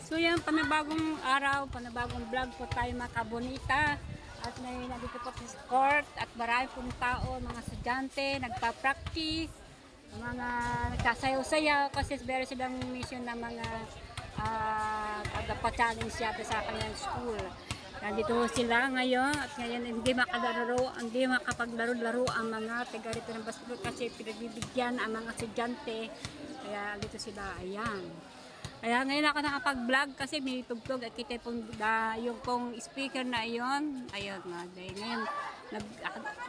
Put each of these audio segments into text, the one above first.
So yan, panibagong araw, panibagong vlog po tayo mga kabonita. At ngayon nandito po sa court at marami pong tao, mga estudyante, nagpa-practice, mga nagsasayaw-sayaw kasi meron silang mission na mga pa-challenge yata sa kanilang school. Nandito sila ngayon at ngayon hindi makapaglaro-laro ang mga taga rito ng basketball kasi pinagbibigyan ang mga estudyante. Kaya dito sila, ayan. Kaya ngayon ako nakapag-vlog kasi may tugtog at kita pong yung pong speaker na iyon. Ayun nga. Dahil ngayon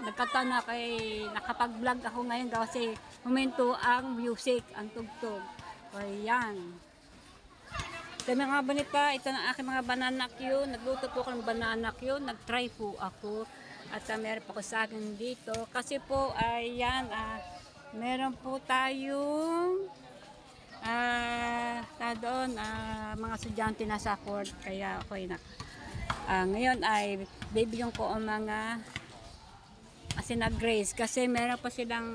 nagkataon na kay nakapag-vlog ako ngayon kasi humento ang music, ang tugtog. Ayan. Sa mga bonita, ito na aking mga banana cue. Nagluto po ako ng banana cue. Nag-try po ako. At meron po ako sa akin dito. Kasi po, ayan, meron po tayong doon mga estudyante na sa court kaya ako ay ngayon ay bibigyan ko ang mga grace kasi meron pa silang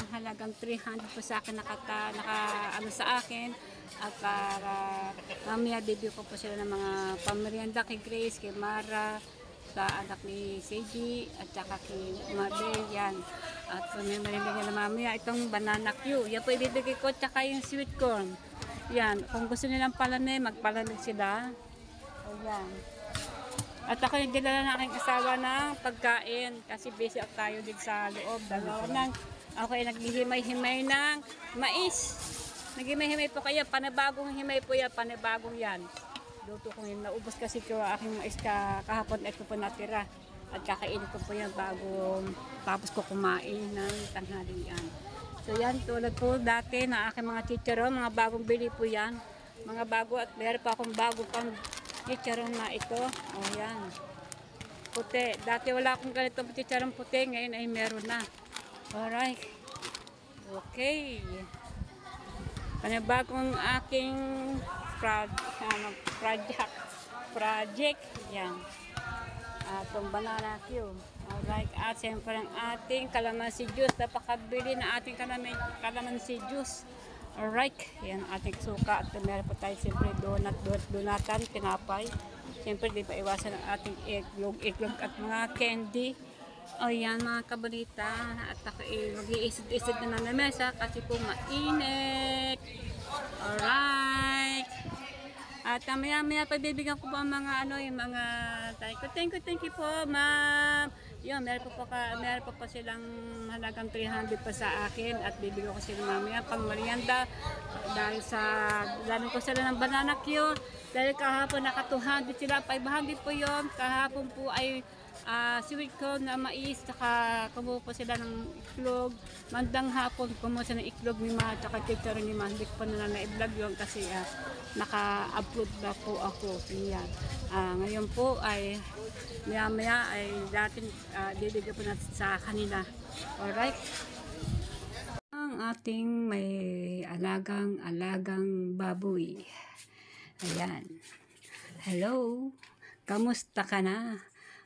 halagang 300 po sa akin ano sa akin at para mamaya bibigyan ko po sila ng mga pamerienda kay Grace, kay Mara, sa anak ni Seiji at saka kay Mabel yan. At may marinig na mamaya itong banana cue. Yan po ibibigay ko at saka yung sweet corn. Yan. Kung gusto nilang palamig, magpalamig sila. O yan. At ako yung dinala ng aking asawa ng pagkain kasi busy up tayo din sa loob. Dalawa nang ako ay naghihimay-himay ng mais. Naghihimay-himay po kayo. Panibagong himay po yan. Panibagong yan. Luto ko yun. Naubos kasi ko aking mais kahapon. Ito po natira. At kakainin ko po yan bago tapos ko kumain ng tanghalian. So yan, tulad po dati na aking mga chicharon, mga bagong bili po yan. Mga bago at meron pa akong bago pang chicharon na ito. O yan. Puti. Dati wala akong ganitong chicharon puti, ngayon ay meron na. Alright. Okay. Panibagong aking project. Yan. Itong banana cue. Alright, at siyempre ang ating kalamansi juice. Napakabili na ating kalamansi juice. Alright, yan ating suka. At meron po tayo siyempre donatan, tinapay. Siyempre di pa iwasan ang ating itlog at mga candy. O yan mga kabalita. At ako mag-iisod-isod na ng mesa kasi po mainit. Alright. At maya-maya pagbibigyan ko po ang mga yung mga thank you po ma'am. Yun, meron pa po silang halagang 300 pa sa akin at bibigyan ko sila mamaya pang merienda dahil dahil ko sila ng banana cue dahil kahapon naka 200 sila, 500 po yun. Kahapon po ay sweet corn na mais, saka kumuha po sila ng iklog. Mandang hapon kumuha sila ng iklog ni Ma, saka chicharon ni Ma. Hindi ko pa na-vlog yun kasi naka-upload na po ako. Yan. Ngayon po ay maya ay dating bibigyan po natin sa kanila. Alright. Ang ating may alagang baboy. Ayan. Hello. Kamusta ka na?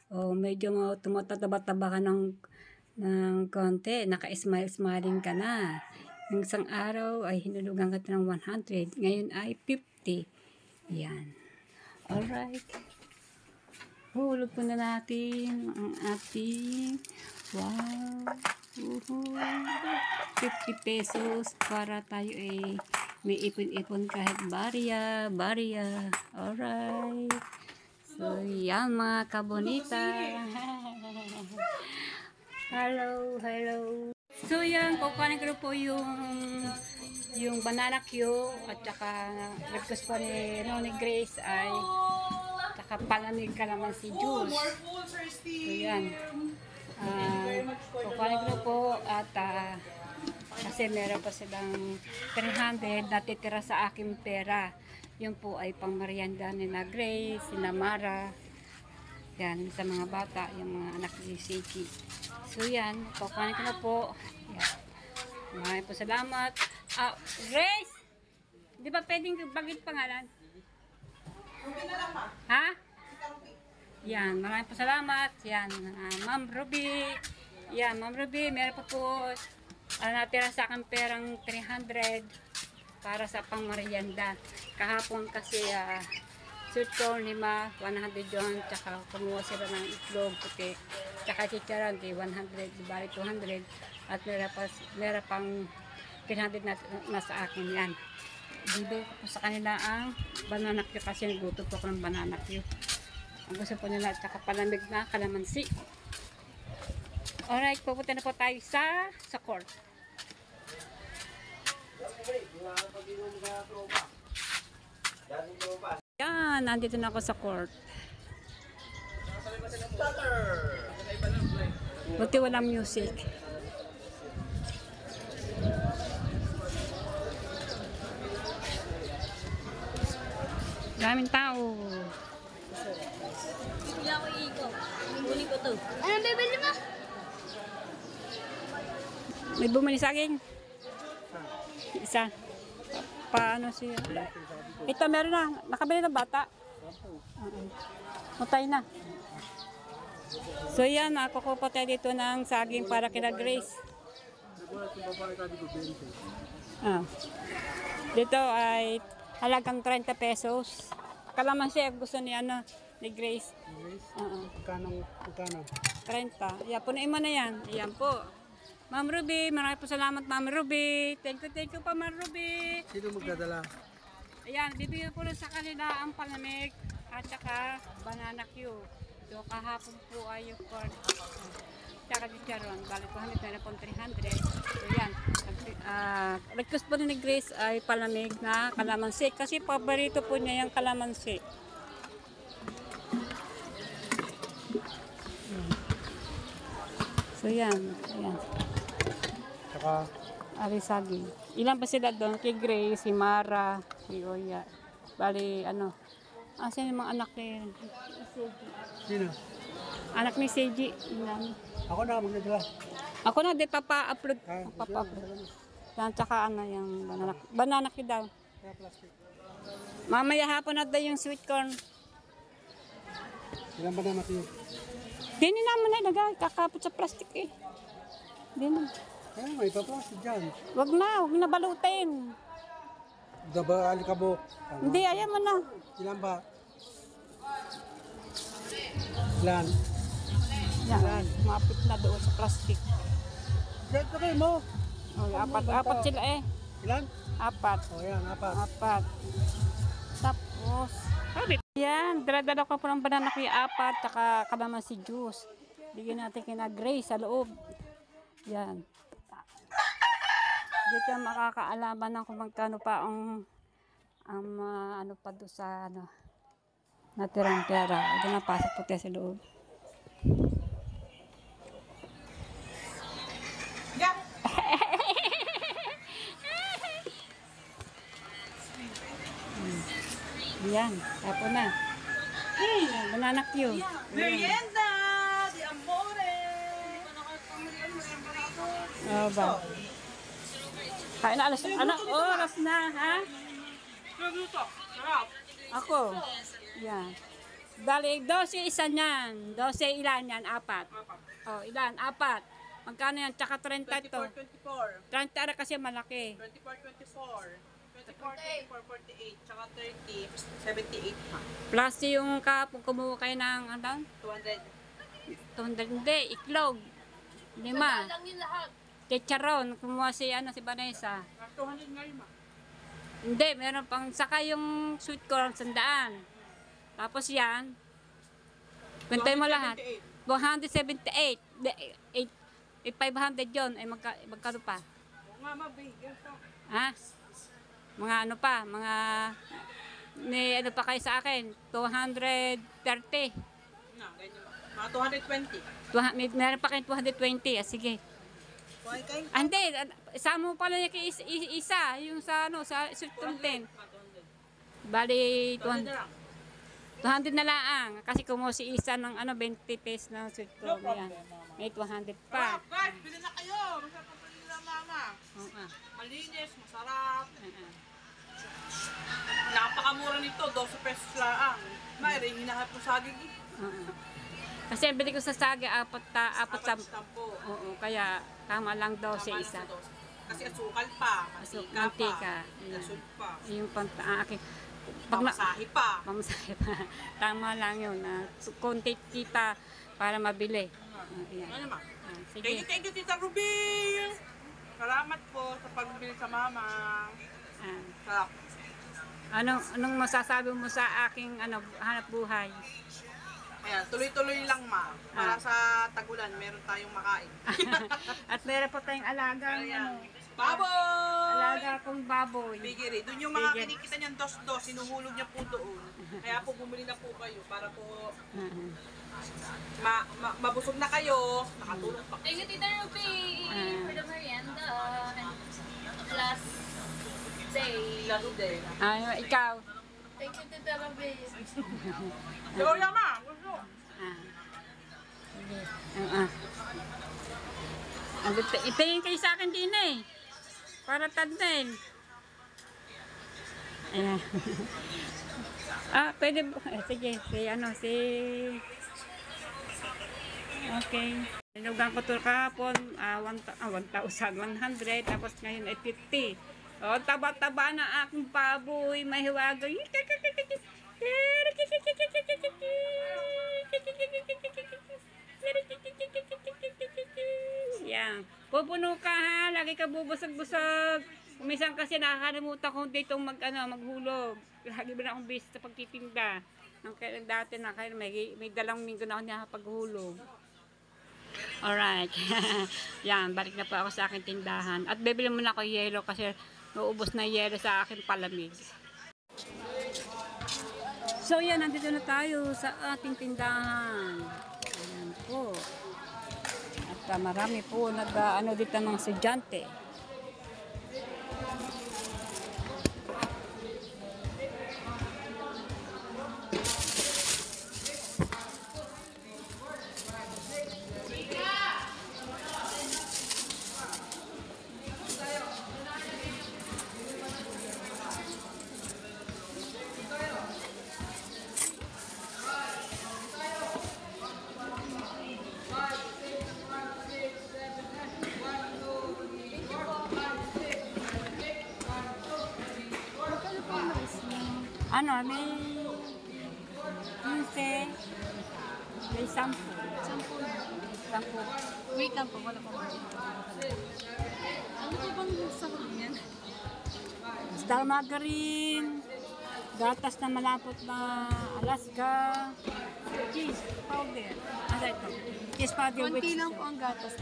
O medyo tumatataba-taba ka ng konti, naka-smile-smiling ka na. Yung isang araw ay hinulugan ka ng 100, ngayon ay 50. Yan. Alright. Hulog po na natin ang ating, wow, 50 pesos para tayo ay may ipon-ipon kahit barya. Alright. So, yan mga kabonita. Hello. So, yan. Kukuhanin ko po yung banana cue at saka request po ni Grace ay saka palamig kalamansi juice. So, yan. Kukuhanin ko po at kasi meron pa silang 300 natitira sa aking pera. Yun po ay pang merienda ni na Grace, si na Mara. Yan, sa mga bata, yung mga anak ni Seiji. So yan, kukuhanin ko na po. Yan. Maraming po salamat. Grace! Di ba pwedeng bagit pangalan? Ruby na lang pa. Ha? Yan, maraming po salamat. Yan, Ma'am Ruby. Yan, Ma'am Ruby, meron po natira sa akin perang 300 para sa pangmerienda. Kahapon kasi sweet corn, 100 yun, tsaka kumuha sila ng itlog, puti, tsaka chicharon, 100, di bali 200, at meron pang 300 na sa akin yan. Bibigay ko po sa kanila ang banana cue kasi nagutom po ako ng banana cue. Ang gusto po nila, tsaka palamig na kalamansi. Alright, pupunta na po tayo sa court. Yan, nandito na ako sa court. Buti walang music. Daming tao. Hindi ako iikot. Huli ko to. Anong bibili mo? May bumili sa akin. Isa. Paano siya? Ito meron na. Nakabili ng bata. Mutay na. So yan, kukuha tayo dito ng saging para kina Grace. Dito ay halagang 30 pesos. Kalamansi gusto ni ni Grace. Magkano? 30. Yan, punuin mo na yan. Yan po. Ma'am Ruby, maraming po salamat Ma'am Ruby. Thank you po Ma'am Ruby. Sino magdadala? Ayan, bibigyan ko sa kanila ang palamig at saka banana cue. So kahapon po ay yung corn. Tsaka chicharon. Balik ko meron pong 300. So yan. Request po ni Grace ay palamig na kalamansi. Kasi paborito po niya yung kalamansi. So yan. Ayan. Tsaka, Arisagi. Ilan pa sila doon? Kay Grace, si Mara, si Oya. Bali, asan yung mga anak ni sino? Anak ni Seiji. Ilan? Ako na magdadala. Ako na, di papa-upload. Ah, Papa-upload. Yan, tsaka yung banana cue daw. Kaya plastic. Mamaya hapon na daw yung sweet corn. Ilan ba na natin? Dini naman na ilagay, kakapot sa plastic eh. Dini. Kaya may pa-plastic dyan. Wag na balutin. Daba alikabok. Hindi, ayaw mo na. Ilan ba? Ilan? Yan, mapit na doon sa plastic. Diyan ka mo. Oh, apat sila eh. Ilan? Apat. O yan, apat. Apat. Tapos, yan, dala-dala ko po ng banana kuya apat, tsaka kalamansi juice. Bigyan natin kina Grace sa loob. Yan. Dito makakaalaman ng kung magkano pa ang ano pa doon sa natirang pera. Ito na pasok po tayo sa loob. Yeah. Yan, tapo na. Banana cue. Merienda di Amore. Oh, ba? Kain na oras na, ha? Luto. Sarap. Ako. Yan. Bali, 12 isa niyan. 12 ilan yan? Apat. Oh, ilan? Apat. Magkano yan? Tsaka 30 to. 24. 30 kasi malaki. 24. 24, 48, tsaka 30, 78 pa. Plus yung kapag kumuha kayo ng 200. 200 hindi, iklog. 5. Lang yun lahat. Chicharon, kumuha si Vanessa. 200 nga yun, ma. Hindi, meron pang saka yung sweet corn 100. Tapos yan, kwentay mo lahat. 278. 500 yun. Ay magkano pa? Oo nga, ma, bigyan ko. Ha? Mga mga pa kayo sa akin? 230. Na, ganyan ba? Mga 220. Meron pa kayong 220. Sige. Kuhay kayo? Hindi, isama mo pala yung isa, yung sa sa sweet content. 200. Bali, 200 na lang. 200 na lang. Kasi kumuha si isa ng 20 pesos na sweet corn. Yan. May 200 pa. Guys, bilhin na kayo. Masarap ang panin nila, mama. Malinis, masarap. Napakamura nito, 12 pesos lang. Mayroon, hinahanap ko saging eh. Kasi bili ko sa saga, apat sa... Tampo. Oo, kaya Tama lang 12 isa. Kasi asukal pa, Mantika. pa, gasol pa, Yung aking pamasahe pa. pamasahe pa. Tama lang yun. Konti kita para mabili. Ayan. Ano naman? Sige. Thank you, Tita Ruby! Salamat po sa pagbili sa mama. Ah. Sarap. Anong masasabi mo sa aking hanap buhay? Ayan, tuloy-tuloy lang ma. Para sa tagulan, meron tayong makain. At meron pa tayong alagang Baboy! alaga kong baboy. Bigiri. Doon yung mga Bigiri. kinikita niyang dos-dos, sinuhulog niya po doon. Kaya po bumili na po kayo para po mabusog na kayo, nakatulong pa. Thank you, Tita Ruby, for the merienda. And last day. Last day. Ikaw. Thank you, Tita Ruby. Pero yama, gusto. Sige. Itingin kayo sa akin din eh. Para tandin. Ayan. Pwede. Sige. Okay. Sinugan ko ito kahapon. 1,100. Tapos ngayon ay 50. Taba-taba na aking baboy. Mahiwaga. Yan. Pupuno ka ha. Lagi ka bubusog-busog. Umisan kasi nakakalimutan ko dito maghulog. Lagi ba na akong busy sa pagtitinda. Dati na kaya may dalang minggo na ako nakapaghulog. Alright. Yan. Balik na po ako sa aking tindahan. At bibili muna ako yelo kasi nauubos na yelo sa aking palamig. So yan, nandito na tayo sa ating tindahan. Ayan po. At marami po dito ng mga estudyante. May 15, may 10. 10. Wait lang po, wala po. Ano po bang sahog niyan? Star margarine, gatas na malapot na Alaska, cheese powder. Ano ito? Cheese powder with... Konti lang po ang gatas.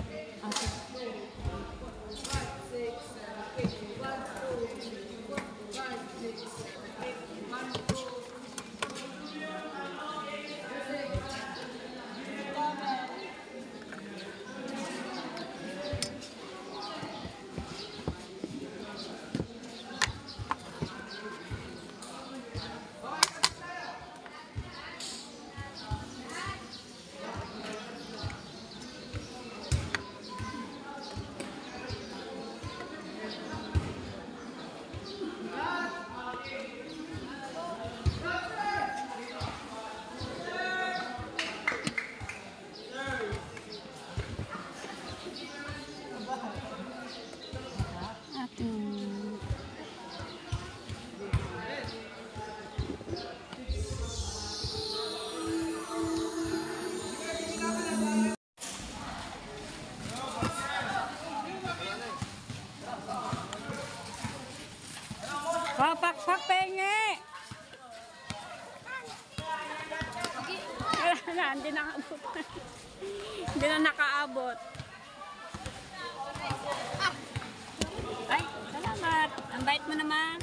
Pakpak penge! Hindi na nakaabot. Hindi na nakaabot. Ay, salamat. Ang bait mo naman.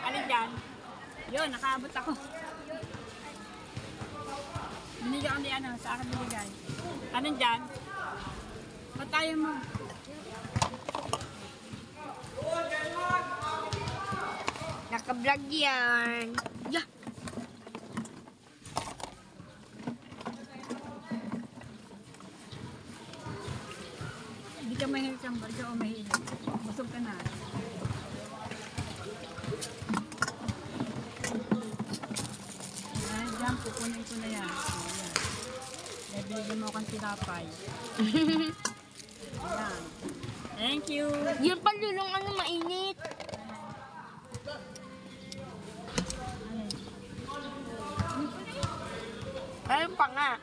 Alin dyan? Yun, nakaabot ako. Binigyan ko ni sa akin binigay. Alin dyan? Patayin mo. Naka-vlog yan. Yeah. Hindi ka mahilig kang barga o mahilig. Busog ka na. Diyan, pupunin ko na yan. Ayan. Binigyan mo kang tinapay. Ayan. Thank you. Yung palulong ano mainit. Ayun pa nga.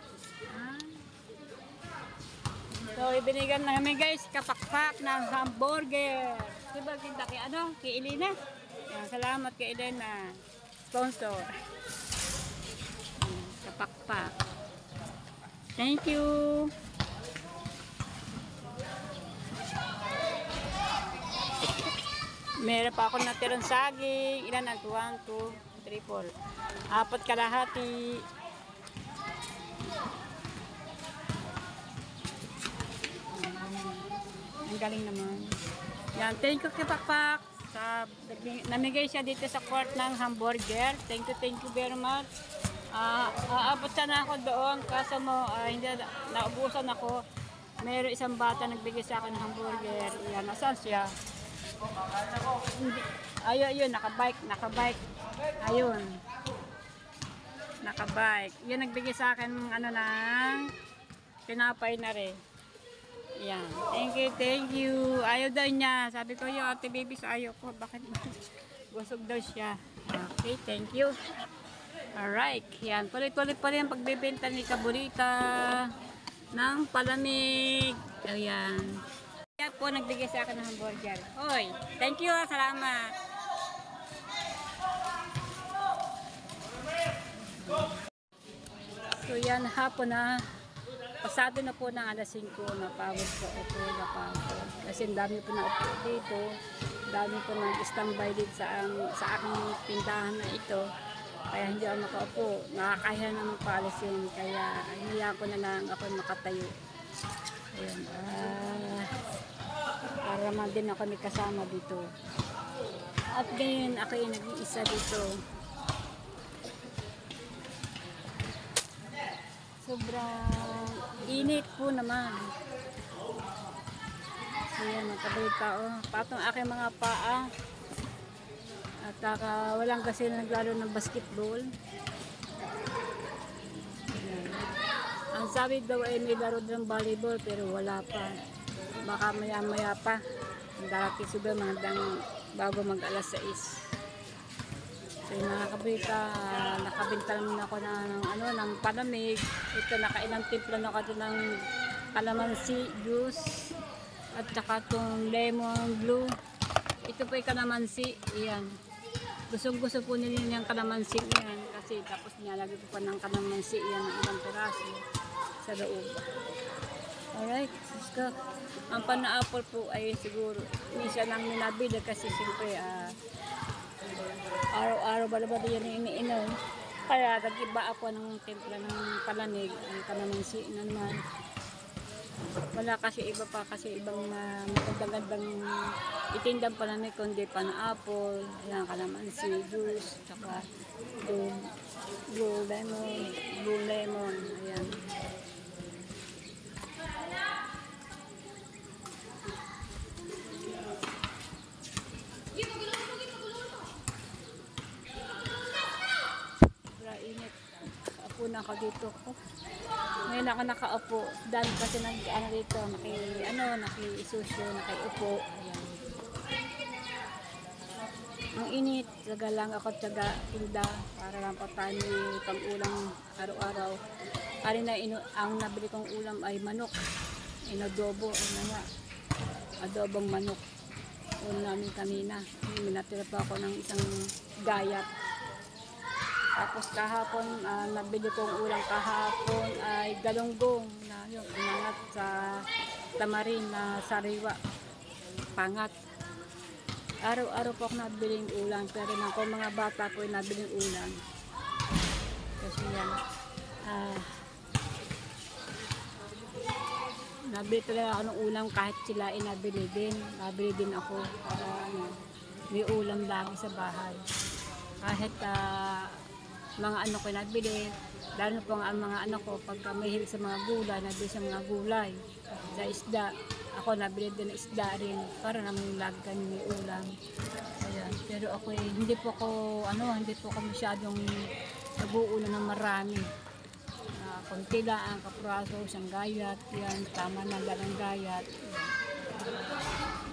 So, ibinigyan namin guys, kapakpak ng hamburger. Diba, kita kay ano, kay Elena. Yan, salamat kay Elena. Sponsor. Yan, kapakpak. Thank you. Meron pa ako natirang saging. Ilan na? 1, 2, 3, 4. 4 kalahati. Ang galing naman. Yan, thank you kay Pakpak. Namigay siya dito sa court ng hamburger. Thank you very much. Aabot sana ako doon kaso mo hindi naubusan ako. Mayroon isang bata nagbigay sa akin ng hamburger. Yan, nasaan siya? Hindi. Ayun, nakabike. Ayun. Nakabike. Yun nagbigay sa akin ng ano ng tinapay na rin. Yan. Thank you. Ayaw daw niya. Sabi ko, yung ate babies, ayaw ko. Bakit? Busog daw siya. Okay, thank you. Alright. Yan. Tuloy-tuloy pa rin ang pagbibenta ni Kaburita ng palamig. Ayan. Kaya po nagbigay sa akin ng hamburger. Hoy, thank you. Salamat. So yan, hapon na. Pasado na po ng alas 5, napagod po ako, napagod. Kasi dami po na upo dito, dami po nag-standby dito sa aking tindahan na ito. Kaya hindi ako makaupo, nakakahiya na magpaalisin, kaya hiniya ko na lang ako makatayo. Ayan, para man din ako may kasama dito. At ngayon ako yung nag-iisa dito. Sobrang init po naman. So yan, matabalita patong aking mga paa. At walang kasi naglaro ng basketball. Yan. Ang sabi daw ay may laro ng volleyball pero wala pa. Baka maya pa. Darating siguro bago mag alas 6. So yung mga kabrita, nakabenta naman ako ng palamig. Ito, nakailang timpla na ako ng kalamansi juice at saka itong lemon blue. Ito po yung kalamansi. Ayan. Gusto po nila yung kalamansi yan kasi tapos nilalagay ko pa ng kalamansi yan ng ilang peraso sa loob. Alright, let's go. Ang pana-apple po ay siguro minsan lang ninabili kasi siyempre araw-araw balabado yan yung iniinom. Kaya nag-iba ako ng timpla ng palamig, ang kalamansi na naman. Wala kasi iba pa kasi ibang magandang itindang palamig kundi pana-apple, yan kalamansi, juice, tsaka blue lemon, ayan. Init. Ako na ako dito. Ngayon ako nakaupo. Dahil kasi dito, naki-isusyo, naki-upo. Ayan. Ang init, taga lang ako taga tinda para lang patani pang-ulam araw-araw. Ang nabili kong ulam ay manok. Inadobo, adobong manok. Ulam namin kanina. Minatira pa ako ng isang gayat. Tapos kahapon, nabili kong ulang kahapon ay galunggong na yung inangat sa tamarin na sariwa, pangat. Araw-araw po ako nabili yung ulang, pero kung mga bata ko ay nabili yung ulang. Kasi yan, nabili talaga ako ng ulam kahit sila ay nabili din ako para may ulam lagi sa bahay. Kahit mga ko nabili, lalo po ang mga ko pagka may hilig sa mga gulay, nabili sa mga gulay, sa isda, ako nabili din ng isda rin para naman lagi kami may ulam. Ayan. Pero ako hindi po ako masyadong nag-uulam ng marami. Konti lang ang kapraso, isang gayat, yan, tama na lang gayat. Yan.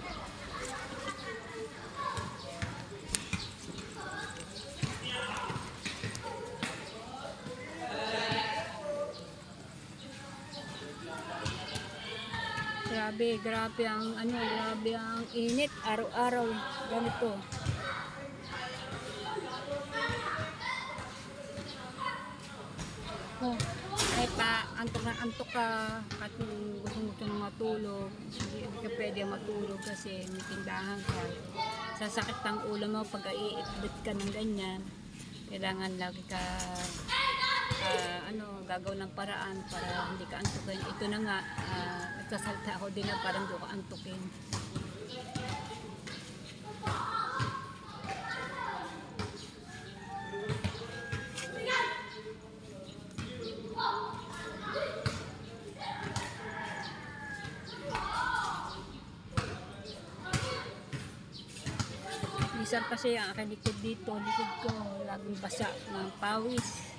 grabe ang grabe ang init araw-araw ganito. Oh, kahit antok ka, kahit gusto nang matulog, hindi ka pwede matulog kasi may tindahan ka. Sasakit ang ulo mo pag iitbit ka ng ganyan. Kailangan lagi ka gagawin ng paraan para hindi ka antukin. Ito na nga, nagsasalta ako din na parang doon ka antukin. Minsan kasi ang aking likod dito, likod ko, laging basa ng pawis.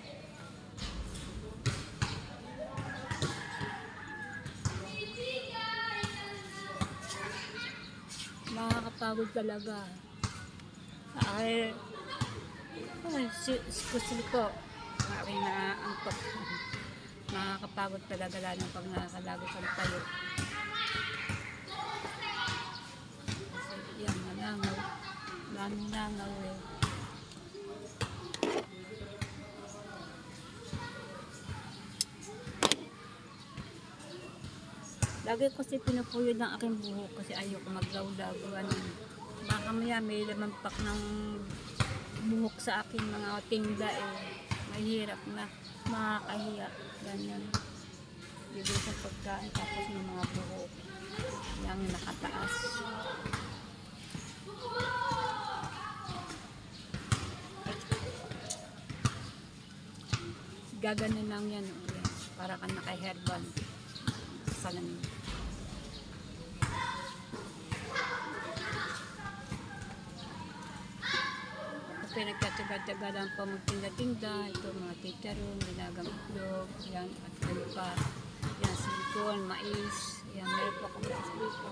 Nakakapagod talaga. Ay, kusili ko. Aking naantok. Nakakapagod talaga lalo pag nakakalagos ang tayo. Kasi yan, malangaw. Daming langaw eh. Lagi kasi pinupuyod ng aking buhok kasi ayoko maglaw-law. Baka maya may lamampak ng buhok sa aking mga tinda eh. Mahirap na, makakahiya. Ganyan. Bibili sa pagkain tapos ng mga buhok. Yang nakataas. Gaganon lang yan. Para ka naka-hairband. Salamin. Pinagkatsaga-tsaga lang pa magtinda-tinda. Ito mga chicharon, ginagang itlog, yan, at ano pa. Yan, silikon, mais. Yan, meron po akong mais dito.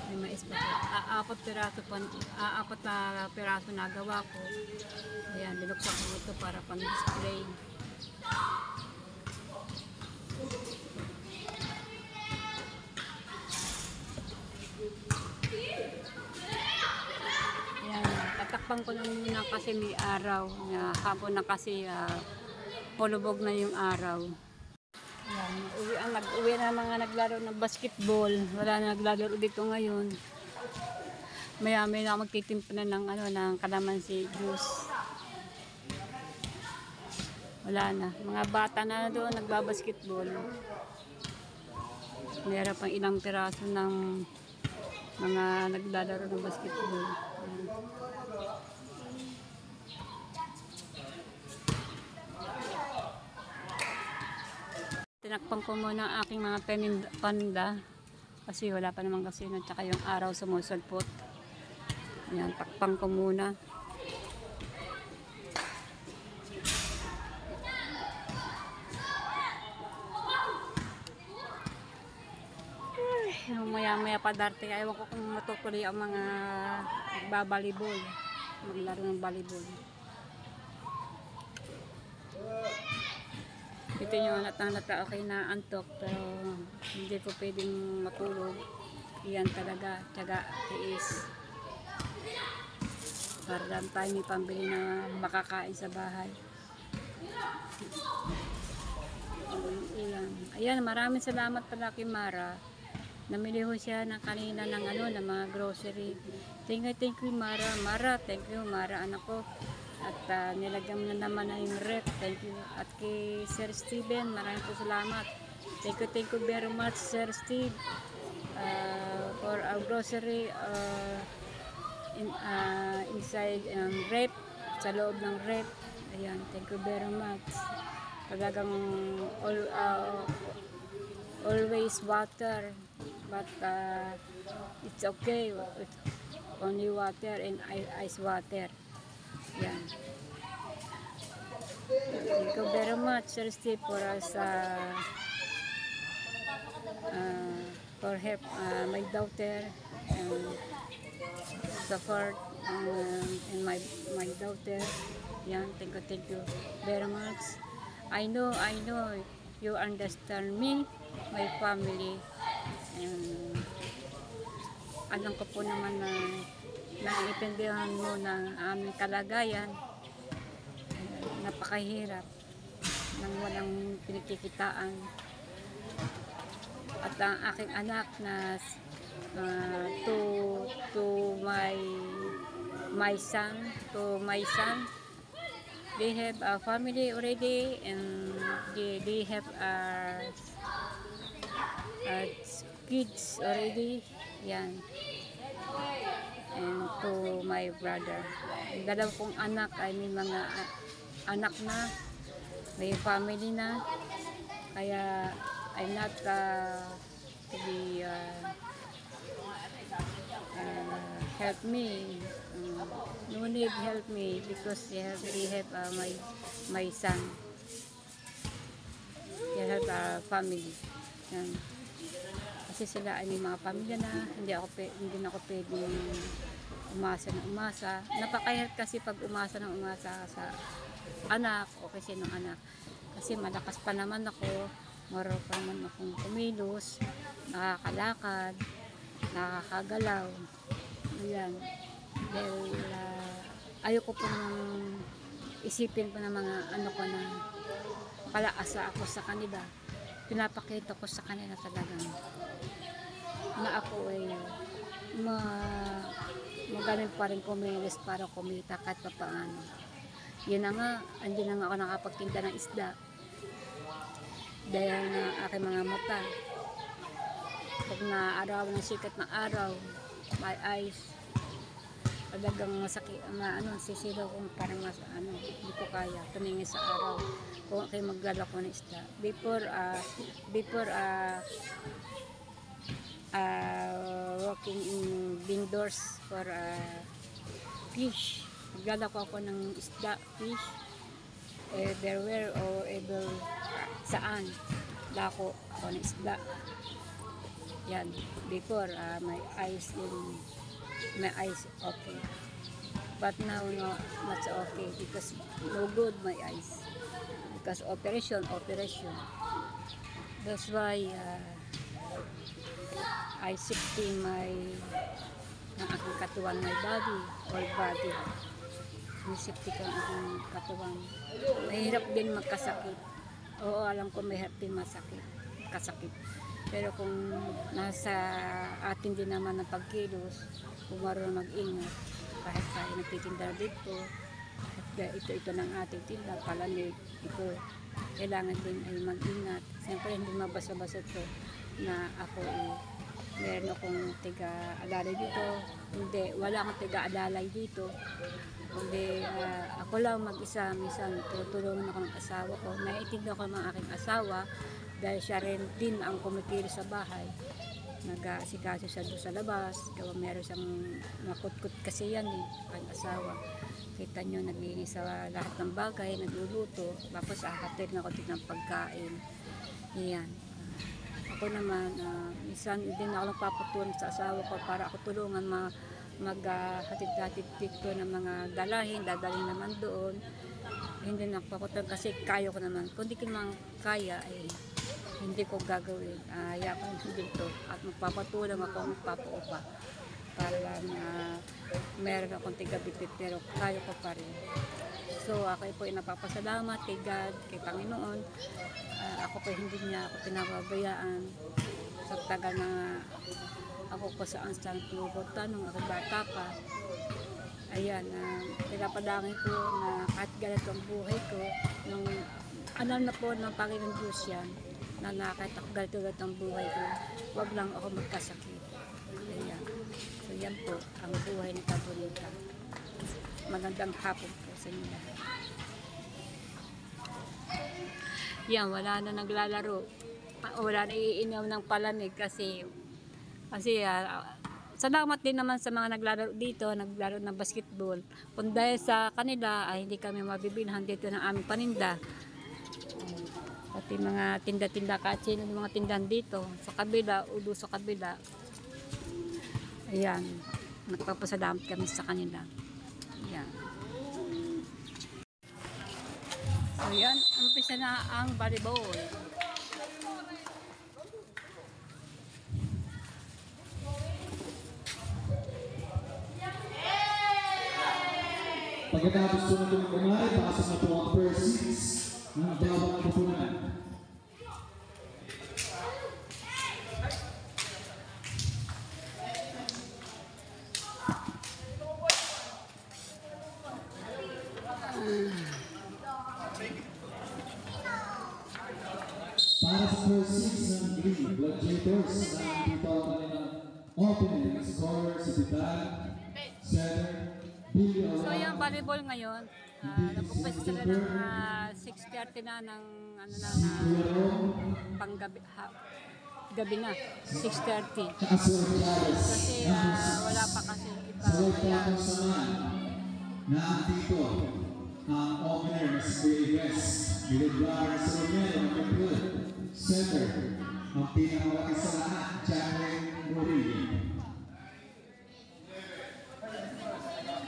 May mais pa po. Apat na piraso nagawa ko. Ayan, binuksan ko ito para pang-display. Tatakpan ko lang muna kasi may araw. Hapon na kasi pulubog na yung araw. Yan, nag-uwi na mga naglaro ng basketball. Wala na naglalaro dito ngayon. May na magtitimpla ng ng kalamansi juice. Wala na. Mga bata na doon nagbabasketball. Meron pang ilang piraso ng mga naglalaro ng basketball. Tinakpan ko muna ang aking mga panda kasi wala pa naman kasi at saka yung araw sumusulpot. Ayan, takpan ko muna. Maya pa darte, ayaw ko kung matutuloy ang mga nagbabalibol, maglaro ng volleyball. Ito yung halata okay na antok pero hindi ko pwedeng matulog. Iyan talaga, tiyaga, tiis. Para lang tayo may pambili na makakain sa bahay. Ayan, maraming salamat pala kay Mara. Namili ko siya ng kanina ng ng mga grocery. Thank you Mara. Mara, thank you Mara anak ko. At nilagyan na naman na yung rep. Thank you. At kay Sir Steven, maraming po salamat. Thank you very much Sir Steve for our grocery inside rep, sa loob ng rep. Ayan, thank you very much. Talagang always water, but it's okay. It's only water and ice water. Yan. Thank you very much, Sir Steve, for us for help my daughter and support and my daughter. Yan, thank you very much. I know you understand me, my family. And alam ko po naman na naiintindihan mo ng aming kalagayan. Napakahirap nang walang pinikikitaan. At ang aking anak na to my son, they have a family already, and they have kids already. Yan. And to my brother, ang dalawa kong anak ay may mga anak na, may family na, kaya I'm not to be help me. No need help me because they have my son. They have a family. Yan. Kasi sila ay may mga pamilya na, hindi na ako pwedeng umasa. Napakahirap kasi pag umasa sa anak o kasi ng anak. Kasi malakas pa naman ako, marunong pa naman akong kumilos, nakakalakad, nakakagalaw. Ayan. Dahil ayoko po nang isipin pa ng mga ano ko na palaasa ako sa kanila. Pinapakita ko sa kanila talagang na ako ay magaling pa rin kumilos para kumita kahit pa paano. Yun na nga, hindi na nga ako nakapagtinda ng isda dahil na aking mga mata. Pag naaraw ng sikat na araw, my eyes, talagang masakit, sisilaw kong parang hindi ko kaya tumingin sa araw kung kayo maglalak ko ng isda. Before working in vendors for fish, maglalak ako ng isda, fish, everywhere or ever saan, lako ako ng isda. Yan, before my eyes okay, but now not so okay because no good my eyes because operation. That's why I shifting ng aking katawan, my body, whole body. Sinisipti ko ang aking katawan. Mahirap din magkasakit. Oo, alam ko mahirap din kasakit. Pero kung nasa atin din naman ang pagkilos, kung marunong mag-ingat, kahit tayo nagtitinda dito, kahit ito ng ating tinda, palamig, ito, kailangan din ay mag-ingat. Siyempre, hindi mabasa-basa ito na ako meron akong tiga-alalay dito. Hindi, wala akong tiga-alalay dito. Kundi ako lang mag-isa, minsan tutulungan ako ng asawa ko. Naiintindihan ko ng aking asawa dahil siya rin din ang kumitiro sa bahay. Nag-aasikaso siya doon sa labas. Kaya meron siyang makutkot kasi yan ang asawa. Kita nyo, naglinis sa lahat ng bagay, nagluluto. Tapos ahatid na ko din ng pagkain. Iyan. Ako naman, minsan din ako nagpaputulong sa asawa ko para ako tulungan maghatid-hatid dito ng mga dalahin, dadalhin naman doon. Hindi na nagpaputulong kasi kaya ko naman. Kung di ko naman kaya, hindi ko gagawin. Kaya ko dito at magpapatulong ako, magpapaupa para lang meron akong tigabitbit pero kaya ko pa rin. So ako po ay napapasalamat kay God, kay Panginoon. Ako po hindi niya ako pinababayaan sa tagal na ako ko saan pinupunta nung aking bata pa. Ayan, pinapadangin ko na kahit ganito ang buhay ko, nung alam na po ng Panginoon Diyos yan, na nakita ko ganito ang buhay ko, wag lang ako magkasakit. Ayan. So yan po ang buhay ni Kabonita. Magandang hapon po sa inyo lahat. Yan, wala na naglalaro. Wala na iinom ng palamig kasi salamat din naman sa mga naglalaro dito, naglaro ng basketball. Kung dahil sa kanila ay hindi kami mabibilhan dito ng aming paninda. Pati mga tinda-tinda, kahit sino ng mga tindahan dito, sa kabila, ulo sa kabila. Ayan, nagpapasalamat kami sa kanila. Ayan. So yan, umpisa na ang volleyball. Pagkatapos po natin kumain, pasok na po ang first seats ng bawat kupunan. Para sa first seats ng Green Gladiators, nakikita ko kanilang opening scorer si Vital, center, Billy So Alam, yung volleyball ngayon, nag-umpisa sila ng 6:30 na ng ano na, panggabi, gabi na, 6:30. Kaso Charles, Kasi wala pa kasi iba. sa wag Kaya, po samahan na dito ang opener na si Kuya West, Milagrar sa Romero, number 12, center, ang pinakamalaki sa lahat, Jacqueline Murillo.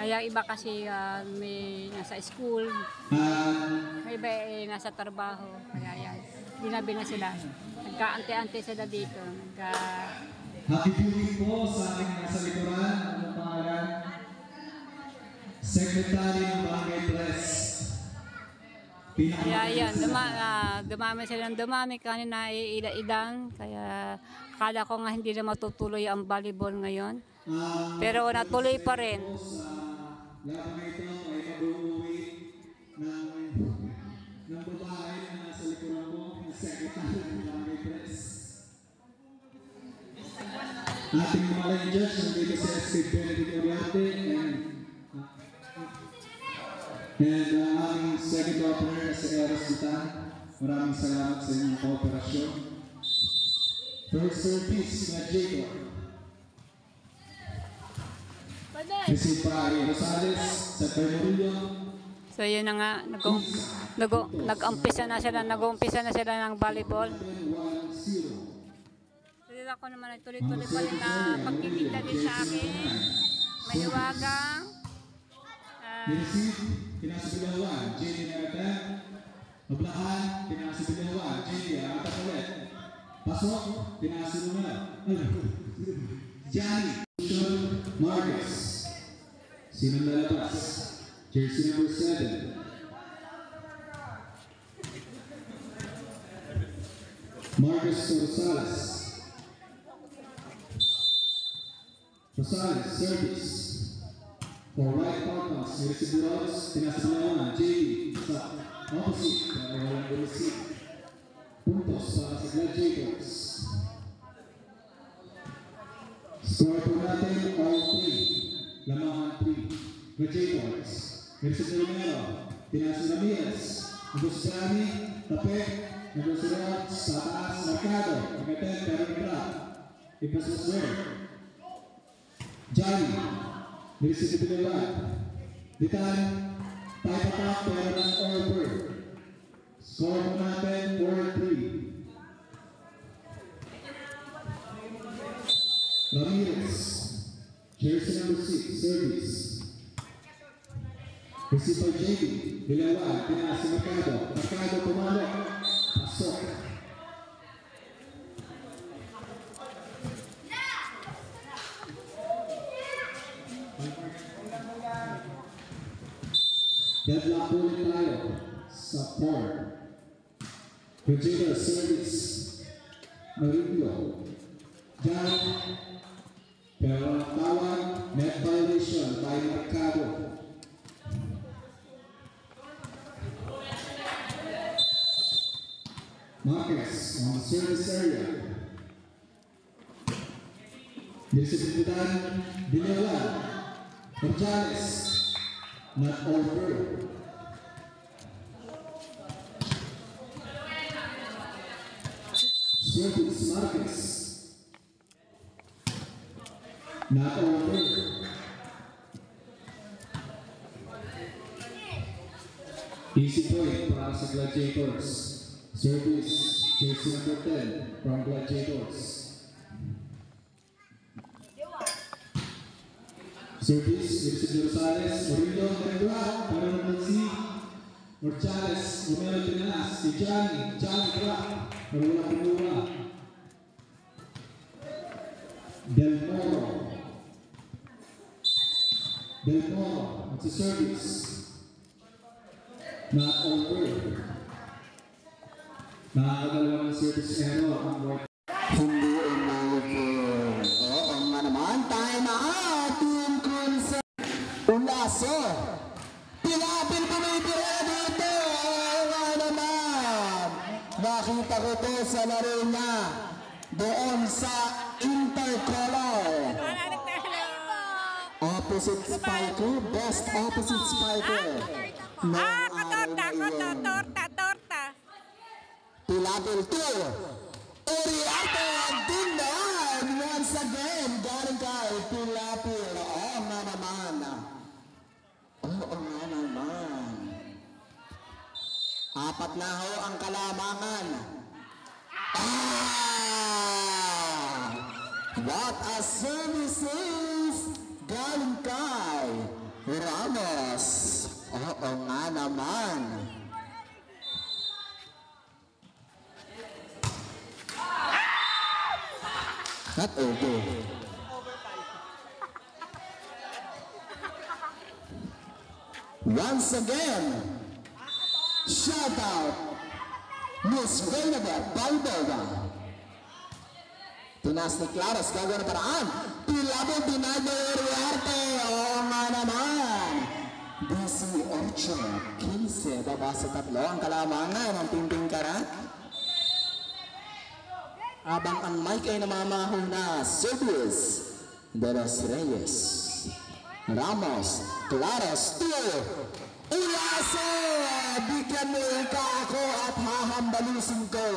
kaya iba kasi may nasa school, may iba nasa trabaho. Kaya yan, ginabi na sila. Nagkaante-ante sila dito. Happy viewing po sa ating nasa likuran. Anong pangalan? Secretary ng Barangay Press. Kaya yan, dumami sila ng dumami. Kanina iilan. Kaya akala ko nga hindi na matutuloy ang volleyball ngayon. Pero natuloy pa rin. Laban na ito ay mag-uwi ng babae na nasa likuran mo, na Secretary ng Barangay Press. Ating mga Rangers, nandito si SK Benedict Oriarte and aming second opener na si Eros Vitan. Maraming salamat sa inyong kooperasyon. First service na Jacob. Receive by Rosales sa Murillo. So yun na nga, nag-umpisa na sila ng volleyball. 1-0. Tuloy ako naman ay tuloy-tuloy pa rin na pagkikita din sa akin. Mahiwagang. Receive, pinasibilawan, JD Naratan. Mablaan, pinasibilawan, JD Naratan ulit. Pasok, pinasibilawan. Johnny, Marcus. Sino lalabas? Jersey number 7. Marcus Rosales. Rosales, service. For right partners, Mercedes, pinasibilawan, JD, sa opposite, para walang receive. Puntos para sa Gladiators. Score po natin, all 3. Lamahan 3. Gladiators. Mercedes Romero, Pinasi Ramirez, Agustani, Tape, Negosurot, sa taas, Mercado, Magaten, Karin Prat, Ipasoswer, Johnny, Mercedes Pilawan, Vitan, tayo patak, pero ng over. Score po natin, 4-3. Ramirez, jersey number 6, service. Receive by JD, Bilawan, Pinasi Mercado, Mercado pumalo, pasok. Deadlock ulit tayo sa 4. Regina service, Marillo, Jan, pero ang tawag, net violation by Mercado. Marquez on the service area. Disiplinan, Bilawan, Gonzales, not over. Service Marquez, not over. Easy point para sa Gladiators. Service, jersey number 10 from Gladiators. Service, Mercedes Rosales, Murillo, Medra, para naman si Orchales, Romero Tinanas, si Johnny Crack, pero wala kumuha. Del Moro, at si service. Not over. Nakakadalawang service error ang work. Hindi umubol. Oo nga naman. Time out. Team Kunsa. Ulaso. Pilapil pumipira dito. Oo nga naman. Nakita ko to sa laro niya. Doon sa Intercolor. Opposite spiker. Best opposite spiker. Torta. Pilapil 2. Uriarte denied once again. Galing kay Pilapil. Oo nga naman. Oo nga naman. Apat na ho ang kalamangan. What a services galing kay Ramos. Oo nga naman. Not over. Once again, shout out Miss Bernadette Balboa. Tinas ni Claros, gagawin na paraan. Pilabo, Dinado, Uriarte. Oo nga naman. DC Ocho, 15, baba sa 3 ang kalamangan ng Pimping Karat. Abang ang mic ay namamaho na service de los Reyes. Ramos, Claros, 2. Ulaso! Bigyan mo ka ako at hahambalusin ko.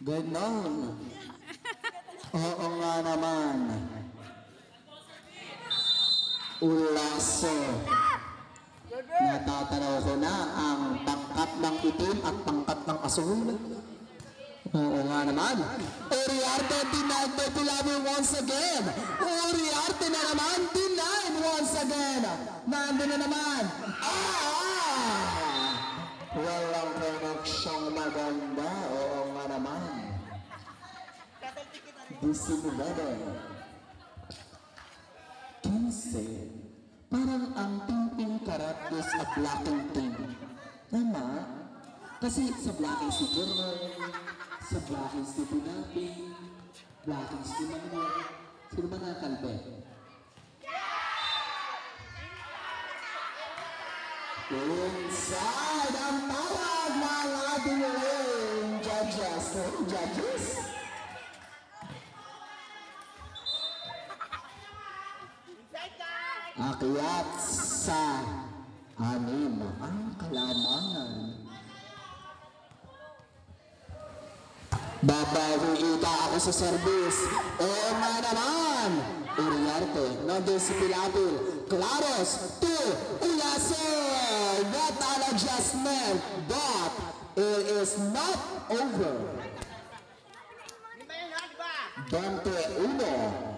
Ganon. Oo nga naman. Ulaso. Natatanaw ko na ang pangkat ng itim at pangkat ng asul. Oo nga naman. Uriarte denied by Pilabi once again. Uriarte na naman denied once again. Nandun na naman. Walang connection maganda. Oo nga naman. 19. 15. Parang ang Pimping Karat is a blocking team. Tama? Kasi sa blocking si Jerome, sa blocking si Pinapi, blocking si Manuel, sino ba nakakalbe? Inside ang tawag ng ating ring judges. Judges? Akyat sa 6 ang kalamangan. Babawi ita ako sa service. Oo nga naman. Uriarte, nandun si Pilapil. Claros, 2. Ulaso. What an adjustment. But it is not over. 21.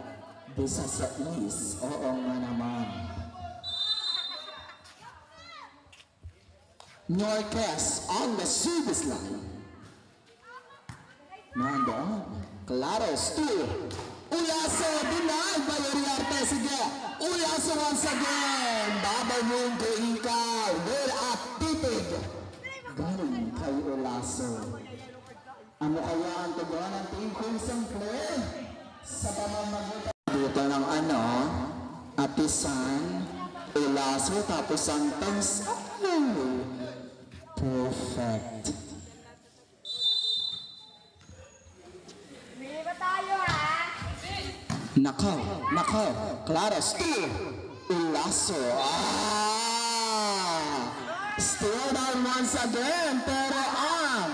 16. Oo nga naman. Norquez on the service line. Nandoon. Claros, 2. Ulaso, denied by Uriarte. Sige. Ulaso once again. Babawin ko ikaw. Well activated. Galing kay Ulaso. Ano kaya ang tugon ng team Kunsang Play? Sa pamamagitan dito ng Atisan, Ulaso, tapos Santos. Perfect. Nako, Claros, 2. Ulaso, still down once again, pero ang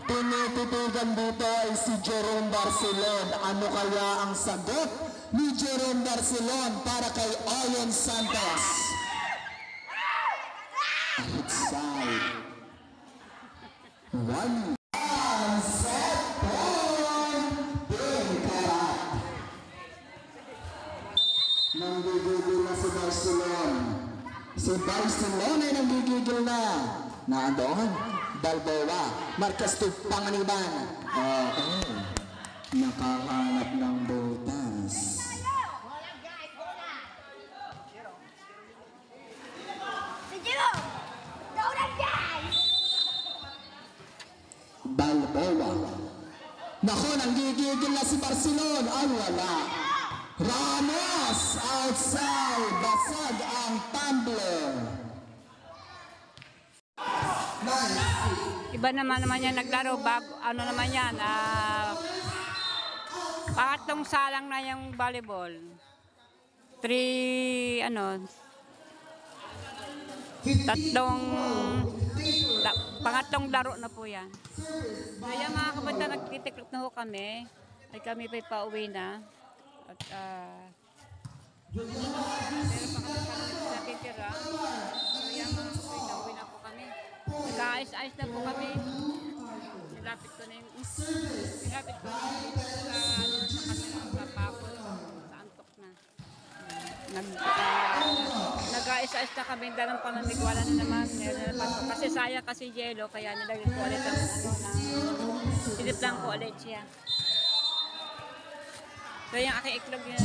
tinititigan dito ay si Jerome Barcelon. Ano kaya ang sagot ni Jerome Barcelon para kay Oyen Santos? Outside. 1 set point. Karat. Nanggigigil na si Barcelon. Si Barcelon ay nanggigigil na. Nandoon, Balboa, Marquez to Panganiban. Okay. Nakahanap ng butas. Naku, nanggigigil na si Barcelona. Ay, wala. Ramos outside. Basag ang tumbler. Iba naman yan naglaro, bago, ano naman yan, pangatlong salang na yung volleyball. Pangatlong laro na po yan. Kaya mga kabata, nagtitiklop na ho kami. Ay kami pa'y pauwi na. At pero pangatlong natitira. Kaya mga kabata, uwi na po kami. Nag-aayos-ayos na po kami. Nilapit ko na yung sa kapapol sa antok na. Nag-aayos-ayos na kami dalang pamamig. Wala na naman. Kasi sayang kasi yelo, kaya nilagay ko ulit ang silip lang ko ulit siya. So yung aking iklog yun.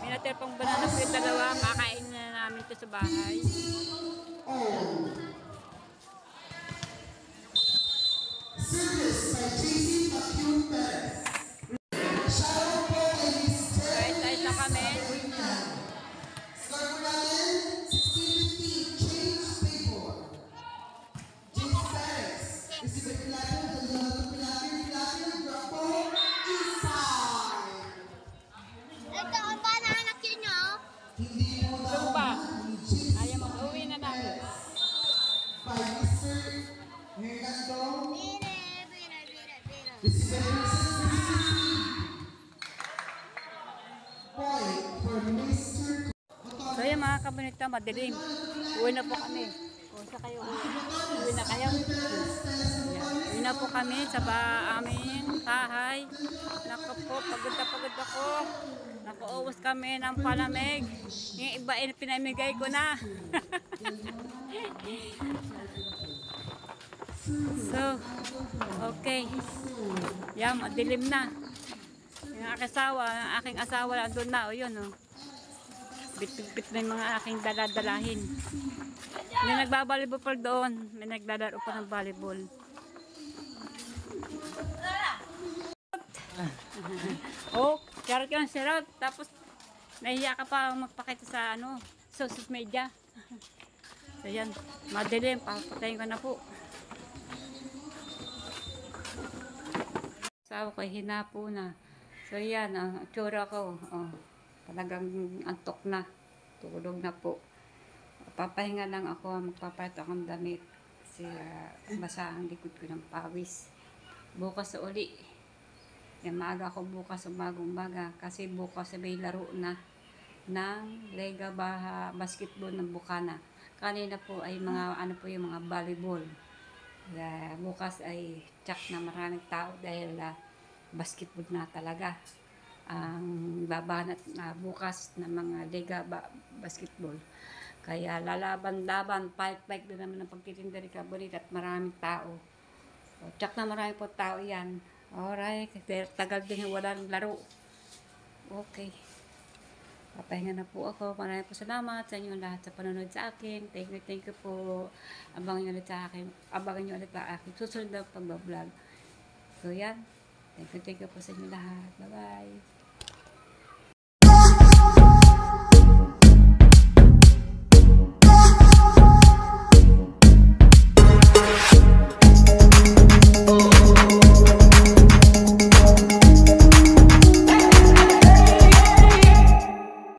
Minatir pang banana po yung dalawa, makain na namin ito sa bahay. Ayos na kami. Ito, ang anak yun nyo? Sumpa. Ayaw mag-uwi na namin. So yan mga kabunita, madilim. Uwi na po kami. O sa kayo, uwi na kayo. Uwi na po kami sa aming bahay. Naku po, pagod na pagod ako. Nakuuwas kami ng palamig. Yung iba pinamigay ko na. So, okay. Yan, madilim na. Yung aking asawa nandun na. O yun, o. Bit-bit na yung mga aking daladalahin. May nagbabalibol pa doon. May naglalaro pa ng volleyball. Oh, charot yung sirot. Tapos, nahiya ka pa magpakita sa social media. So yan, madilim. Papatayin ko na po. Sawa ko, hinapo na. So yan, ang tsura ko. Oh, talagang antok na. Tulog na po. Papahinga lang ako. Magpapalit akong damit. Kasi basa ang likod ko ng pawis. Bukas uli. Yan, maaga ako bukas, umaga. Kasi bukas may laro na ng Lega Basketball ng Bukana. Kanina po ay yung mga volleyball. Bukas ay tsak na maraming tao dahil basketball na talaga. Ang babanat na bukas ng mga Lega Basketball. Kaya lalaban-laban, fight din naman ang pagtitinda ni Kabulit at maraming tao. Tsak na maraming po tao yan. Alright, tagal din walang laro. Okay. Papahinga na po ako. Maraming po salamat sa inyo lahat sa panonood sa akin. Thank you po. Abangan nyo ulit sa akin. Abangan nyo ulit sa akin. Susunod na pag-vlog. So yan. Thank you po sa inyo lahat. Bye-bye.